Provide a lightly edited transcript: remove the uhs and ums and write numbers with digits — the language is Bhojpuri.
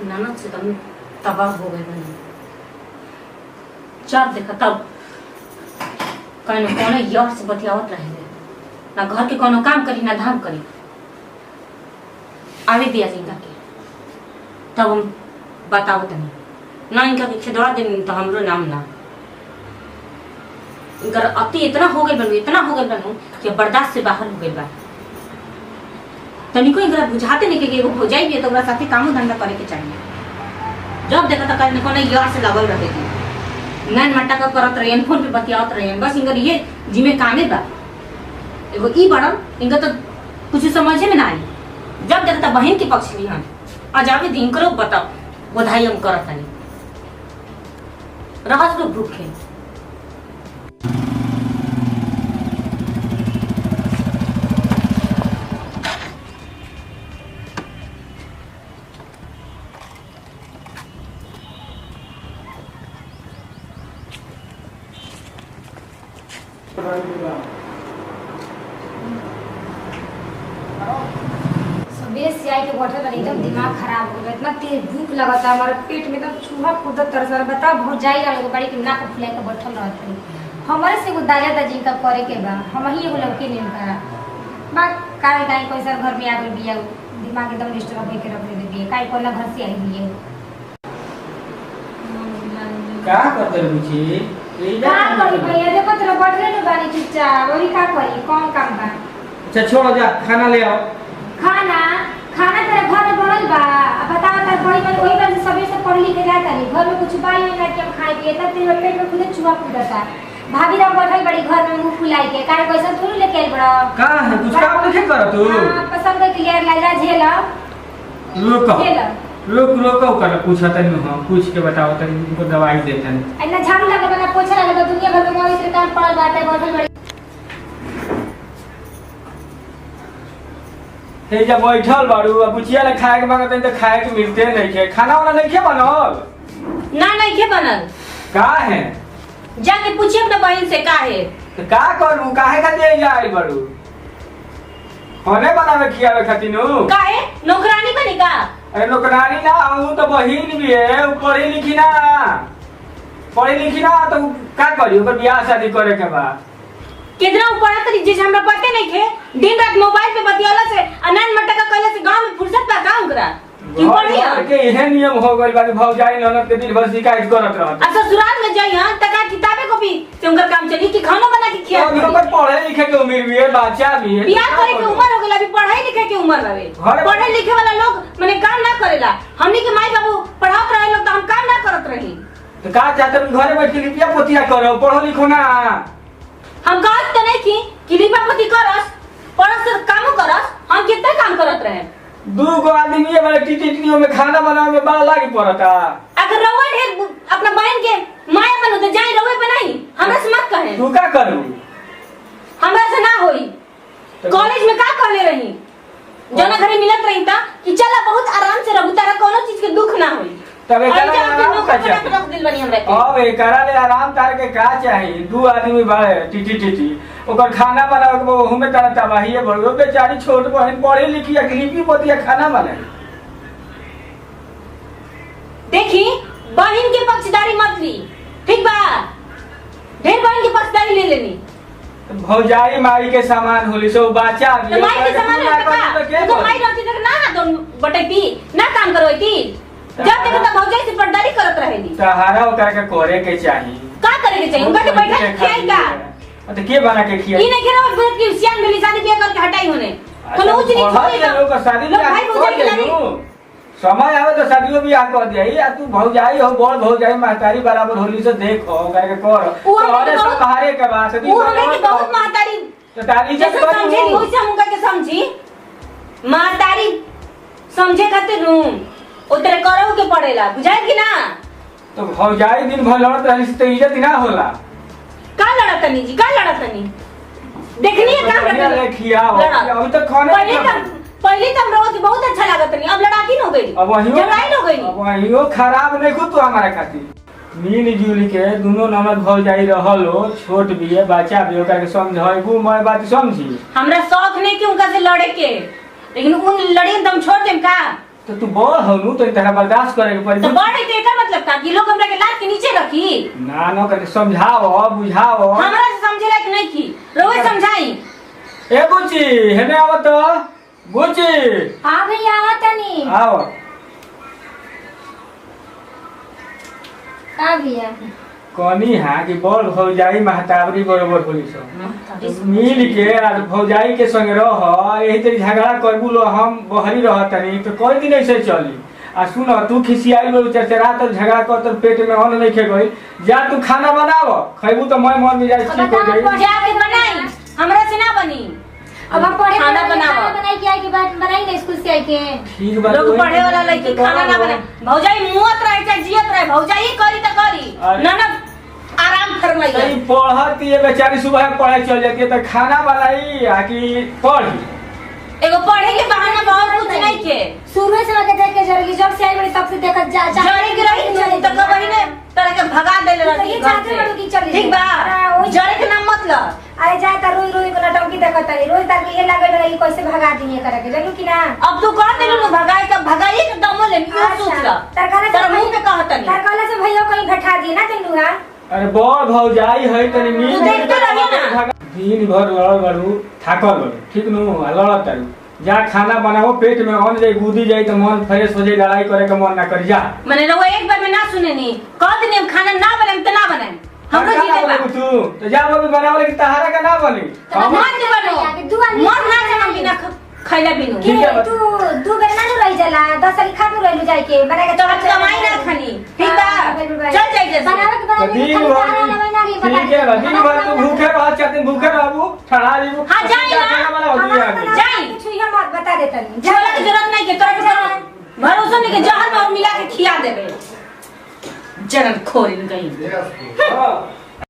ननद से तुम तबाह हो गए बनी जब देखा तब कहीं कौन यार से बतियावत रहे ना घर के कोनो काम करी ना धाम करी आवे दिया इनका के तब हम बतावत नहीं ना इनका के खेदवा देनी तो हमरो नाम ना इनकर अति इतना हो गए बनू कि बर्दाश्त से बाहर हो गए बा तनिको इनकरा बुझाते नहीं कि एगो हो जाई भी तो ओकरा साथे काम धंधा करे के चाहिए जब देखा तो कहीं कोनो यार से लगल रहे नैन मट्टा का करत रहे फोन पे बतियावत रहे बस इनकर ये जिम्मे कामे बा एगो ई बड़न इनका तो कुछ समझे में ना आई जब देखता बहन के पक्ष ली हम आज आवे दिन करो बताओ बधाई हम करत नहीं रहस लोग भूखे सुबह से आई के बैठे पर एकदम दिमाग खराब हो गया इतना तेज भूख लगा था हमारे पेट में एकदम चूहा कूदत तरस रहा बताओ बहुत जाई रहा बड़ी के नाक फुला के बैठल रहत हमारे से एगो दादा दादी का करे के बा हम ही एगो लड़के नहीं करा बा काहे काहे कोई सर घर में आ गई बिया दिमाग एकदम डिस्टर्ब होके रख दे बिया काहे कोला घर से आई बिया का करते रुचि का करी भैया देखो तेरा बैठले न बानी चुपचाप वही का करी कौन काम बा अच्छा छोड़ो जा खाना ले आओ खाना खाना तेरे घर में बनल बा अब बताओ तार बड़ी बड़ी वही बार सबे से पढ़ लिख के जाता नहीं घर में कुछ बाई नहीं करके हम खाए पिए तब तेरे पेट में खुले चूहा कूदता भाभी राम बैठल बड़ी घर में मुंह फुलाई के काहे कैसा थोड़ी लेके आइल बड़ा का है कुछ काम नहीं कर तू हां पसंद है क्लियर लग रहा झेला रुको कर पूछा तनी हम पूछ के बताओ तनी उनको दवाई देते हैं इतना झाड़ू लगा बना पोछा लगा दुनिया भर में वही से काम पड़ल बाटे बैठल बड़ी हे जब बैठल बाड़ू अब बुचिया ले खाए के मांगत तो खाए के मिलते नहीं है खाना वाला नहीं खे बनल ना नहीं खे बनल का है जाके पूछिए अपने बहन से का है तो का करू काहे खातिर जाई बाड़ू खाने बनावे खियावे खातिर नु का है नौकरानी बनी का अरे नौकरानी ना हूं तो बहिन भी है वो पढ़ी लिखी ना तो का करी ओकर बियाह शादी करे के बा कितना ऊपर तरी जैसे हमरा पते नहीं थे दिन रात मोबाइल पे बतियाला से अनन मट्टा का कहले से गांव में फुर्सत का काम करा की पढ़िया के यह नियम हो गइल बाकी भौजाई ननद के दिन भर शिकायत करत रहत अब ससुराल में जाई हां तका किताबे कॉपी से उनका काम चली कि खाना बना के खिया अभी ओकर पढ़े लिखे के उम्र भी है बच्चा भी है बियाह करे के उम्र हो गेला अभी पढ़ाई लिखे के उम्र रहे पढ़े लिखे वाला लोग माने काम ना करेला हमनी के माई बाबू पढ़ात रहे लोग तो हम काम ना करत रही तो का चाहते घरे बैठ के लिपिया पोतिया करो पढ़ो लिखो ना हम कहत त नहीं कि लिपापोती करस परस काम करस हम कितना काम करत रहे दू गो आदमी ये वाला टीटीओ में खाना बनावे में बड़ा लागी पड़ता अगर रउआ ढेर अपना बहन के माया बनो तो जाई रउए पे नहीं हमरा से मत कहे तू का करू हमरा से ना होई कॉलेज में का कहले रही जना घरे मिलत रही था कि चला बहुत आराम से रहू तारा कोनो चीज के दुख ना होई तबे अब एकरा ले आराम तार के का चाहिए दू आदमी बाड़े टीटी ओकर खाना बनावे के ओहू में तारा तबाही है बड़ो बेचारी छोट बहन पढ़ी लिखी लिपि पोतिया खाना बनाए देखी बहन के पक्षदारी मत ली ठीक बा ढेर बहन के पक्षदारी ले लेनी भौजाई माई के सामान होली सो बच्चा तो माई के सामान है तो माई रहती तक ना तो बटैती ना काम करवैती जब देखो तब भौजाई से पटदारी करत रहेली सहारा ओकर के करे के चाहिए का करे के चाहिए उनका के बैठा खियाई का तो के बना के खियाई ई नहीं खेरा और बहुत की सियान मिली शादी बियाह करके हटाई होने तो नो उचनी छोड़ी तो लोग शादी बियाह कर देनु समय आवे तो शादियो बियाह कर देई आ तू भौजाई हो बड़ भौजाई महतारी बराबर होली से देखो ओकर के कर तोरे सब बाहरे के बात वो हमें के बहुत महतारी तो ताली जब समझे ओसे हम का के समझी महतारी समझे खातिर नु उतरे करो के पड़ेला बुझाई कि ना तो भौजाई दिन भर लड़त रही तो इज्जत ना होला का लड़तनी जी का लड़तनी देखनी है काम बढ़िया करके लेखिया हो लड़ा। अभी तक खाने पहले तो हम लोगों की बहुत अच्छा लागत नहीं, अब लड़ाकी हो गई, अब वही लड़ाई हो गई। अब वही खराब नहीं खुद तो हमारे खातिर मिल जुल के दोनों नमक भौ जाई रहलो छोट भी है बच्चा भी ओकरा के समझाइबू मैं बात समझी। हमरा शौक नहीं कि उनका से लड़े के, लेकिन उन लड़े तो हम छोड़ देम का? तो तू बड़ हनु तो इतना बर्दाश्त करे के पड़ी। तो बड़ है तो एकर मतलब का कि लोग हमरा के लात के नीचे रखी? ना न करके समझाओ बुझाओ। हमरा से समझे लायक नहीं की, रोवे समझाई। ए बुच्ची हेने आव तो बुच्ची हां भैया आवत तनी आओ का भैया कनी हा कि बड़ भौजाई महताबरी बरोबर होली सब मिल के आज भौजाई के संग रह यही तरी झगड़ा करबू लो हम बहरी रहतनी तो कोई दिन ऐसे चली। आ सुन तू खिसियाई लो चरचरा तो झगड़ा कर तो पेट में अन्न नहीं खे गई जा तू खाना बनाव खैबू तो मैं मन मिजाज ठीक हो जाई। जाके बनाई हमरा से ना बनी। अब हम पढ़े खाना बनावा बनाई के आई के बाद बनाई ना स्कूल से आई के ठीक बात लोग पढ़े वाला लड़की खाना ना बनाए, भौजाई मुआत रहे चाहे जियत रहे, भौजाई करी तो करी ना ना आराम फरमाई। नहीं पढ़ती है बेचारी सुबह में पढ़े चल जाती है तो खाना बनाई आकि पढ़ी एगो पढ़े के बहाना बहुत कुछ नहीं के शुरू से मैं देख के जरगी जब से आई बड़ी तब से देखत जा जरे के रही तो कबही ने तरह के भगा देले रहती घर से। ठीक बा जरे के नाम मतलब अरे जा त रोई रोई को नटंकी देखत है रोज तार के ये लागल रही कैसे भगा दिए करे के जानू कि ना। अब तू कह देलू न भगाई का भगाई के दम ले मियो सोच ला तर मुंह पे कहत नहीं तार कहला से भैया कहीं बैठा दिए ना तन्नू हां। अरे बड़ भौजाई है तनी मिल तू देखते रही ना दिन भर लड़ गड़ू थाकल गड़ू ठीक नु लड़त तारू जा खाना बनाओ पेट में अन्न जाई गुदी जाई तो मन फ्रेश हो जाई लड़ाई करे के मन ना कर जा। मैंने रहो एक बार में ना सुने नी कह दिन हम खाना ना बनाए तो ना बनाए हमरो जीते बा तू तो जा मम्मी बनावे कि तहारा का ना बनी हम मत बनो मन ना जमा बिना खैला बिनु ठीक है तू दू बेर ना रही जाला 10 साल खा रही जाई के बना के तो हम कमाई ना खानी ठीक बा चल जाई जैसे बनावे के तो दिन भर ठीक है दिन भर तू भूखे रह चाहते भूखे रहबू ठड़ा जीबू। हां जाई ना जाई छुइया मत बता दे तनी झोला की जरूरत नहीं के तोरा भरोसा नहीं के जहर में मिला के खिया देबे जरन खोरिन कहीं। हां